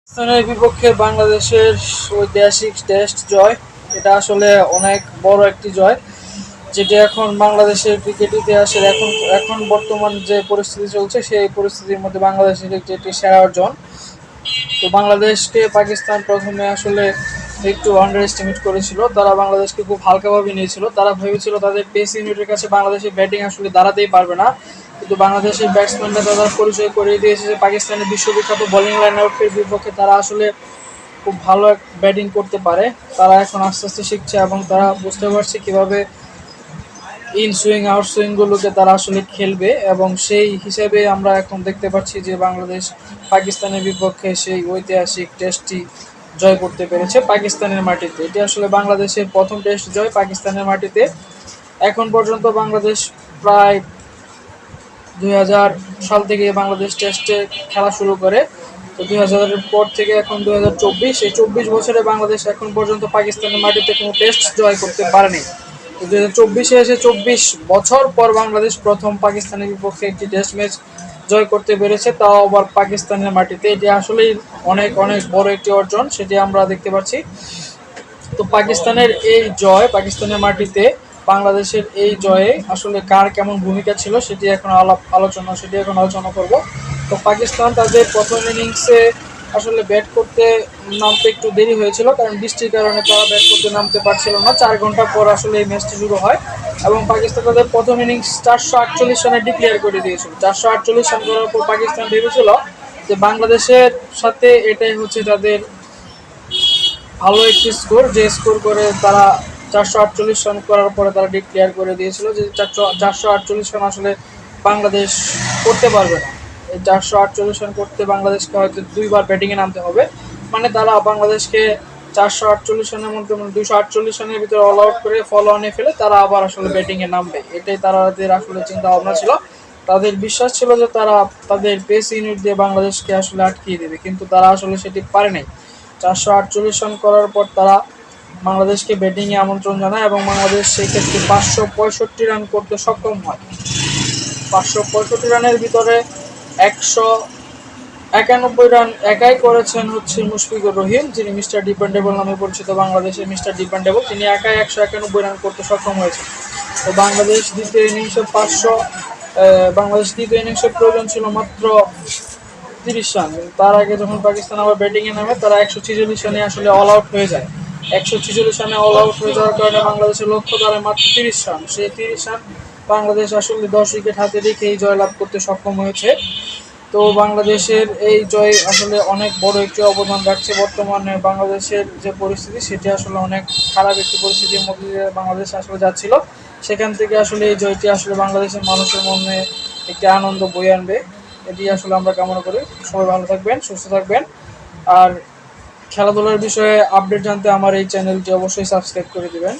পাকিস্তানের বিপক্ষে বাংলাদেশের ঐতিহাসিক টেস্ট জয়, এটা আসলে অনেক বড় একটি জয়, যেটি এখন বাংলাদেশের ক্রিকেট ইতিহাসের এখন এখন বর্তমান যে পরিস্থিতি চলছে সেই পরিস্থিতির মধ্যে বাংলাদেশের একটি সেরা অর্জন। তো বাংলাদেশকে পাকিস্তান প্রথমে আসলে একটু আন্ডার এস্টিমেট করেছিল, তারা বাংলাদেশকে খুব হালকাভাবে নিয়েছিল। তারা ভেবেছিল তাদের পেস ইউনিটের কাছে বাংলাদেশের ব্যাটিং আসলে দাঁড়াতেই পারবে না, কিন্তু বাংলাদেশের ব্যাটসম্যানরা তাদের পরিচয় করিয়ে দিয়েছে যে পাকিস্তানের বিশ্ববিখ্যাত বোলিং লাইন আউটের বিপক্ষে তারা আসলে খুব ভালো ব্যাটিং করতে পারে। তারা এখন আস্তে আস্তে শিখছে এবং তারা বুঝতে পারছে কিভাবে ইন সুইং আউট সুইংগুলোকে তারা আসলে খেলবে, এবং সেই হিসেবে আমরা এখন দেখতে পাচ্ছি যে বাংলাদেশ পাকিস্তানের বিপক্ষে সেই ঐতিহাসিক টেস্টটি জয় করতে পেরেছে পাকিস্তানের মাটিতে। এটি আসলে বাংলাদেশের প্রথম টেস্ট জয় পাকিস্তানের মাটিতে। এখন পর্যন্ত বাংলাদেশ প্রায় 2000 সাল থেকে বাংলাদেশ টেস্টে খেলা শুরু করে। তো 2000-এর পর থেকে এখন 2024, এই 24 বছরে বাংলাদেশ এখন পর্যন্ত পাকিস্তানের মাটিতে কোনো টেস্ট জয় করতে পারেনি। তো 2024-এ এসে 24 বছর পর বাংলাদেশ প্রথম পাকিস্তানের বিপক্ষে একটি টেস্ট ম্যাচ জয় করতে পেরেছে, তাও আবার পাকিস্তানের মাটিতে। এটি আসলেই অনেক অনেক বড় একটি অর্জন, সেটি আমরা দেখতে পাচ্ছি। তো পাকিস্তানের এই জয়, পাকিস্তানের মাটিতে বাংলাদেশের এই জয়ে আসলে কার কেমন ভূমিকা ছিল সেটি এখন আলোচনা করব। তো পাকিস্তান তাদের প্রথম ইনিংসে আসলে ব্যাট করতে নামতে একটু দেরি হয়েছিল, কারণ বৃষ্টির কারণে তারা ব্যাট করতে নামতে পারছিল না। 4 ঘন্টা পর আসলে এই ম্যাচটি শুরু হয় এবং পাকিস্তান তাদের প্রথম ইনিংস 448 রানে ডিক্লেয়ার করে দিয়েছিল। 448 রান করার পর পাকিস্তান ভেবেছিল যে বাংলাদেশের সাথে এটাই হচ্ছে তাদের ভালো একটি স্কোর, যে স্কোর করে তারা 448 রান করার পরে তারা ডিক্লেয়ার করে দিয়েছিল যে 448 রান আসলে বাংলাদেশ করতে পারবে না। এই 448 রান করতে বাংলাদেশকে হয়তো 2বার ব্যাটিংয়ে নামতে হবে, মানে তারা বাংলাদেশকে 448 রানের মধ্যে 248 রানের ভিতরে অল আউট করে ফলো অনে ফেলে তারা আবার আসলে ব্যাটিংয়ে নামবে, এটাই তাদের আসলে চিন্তা ভাবনা ছিল। তাদের বিশ্বাস ছিল যে তারা তাদের পেস ইউনিট দিয়ে বাংলাদেশকে আসলে আটকিয়ে দেবে, কিন্তু তারা আসলে সেটি পারে নাই। 448 রান করার পর তারা বাংলাদেশকে ব্যাটিংয়ে আমন্ত্রণ জানায় এবং বাংলাদেশ সেই ক্ষেত্রে 565 রান করতে সক্ষম হয়। 565 রানের ভিতরে 191 রান একাই করেছেন হচ্ছে মুশফিকুর রহিম, যিনি মিস্টার ডিপেন্ডেবল নামে পরিচিত, বাংলাদেশের মিস্টার ডিপেন্ডেবল। তিনি একাই 191 রান করতে সক্ষম হয়েছেন। তো বাংলাদেশ দ্বিতীয় ইনিংসের প্রয়োজন ছিল মাত্র 30 রান। তার আগে যখন পাকিস্তান আবার ব্যাটিংয়ে নামে তারা 146 রানে আসলে অল আউট হয়ে যায়। 146 রানে অল আউট হয়ে যাওয়ার কারণে বাংলাদেশের লক্ষ্য দাঁড়ায় মাত্র 30 রান। সেই 30 রান বাংলাদেশ আসলে 10 উইকেট হাতে রেখেই জয়লাভ করতে সক্ষম হয়েছে। তো বাংলাদেশের এই জয় আসলে অনেক বড় একটি অবদান রাখছে। বর্তমানে বাংলাদেশের যে পরিস্থিতি সেটি আসলে অনেক খারাপ একটি পরিস্থিতির মধ্যে দিয়ে বাংলাদেশ আসলে যাচ্ছিল, সেখান থেকে আসলে এই জয়টি আসলে বাংলাদেশের মানুষের মনে একটি আনন্দ বয়ে আনবে, এটি আসলে আমরা কামনা করি। সবাই ভালো থাকবেন, সুস্থ থাকবেন। আর খেলাধুলার বিষয়ে আপডেট জানতে আমার এই চ্যানেলটি অবশ্যই সাবস্ক্রাইব করে দিবেন।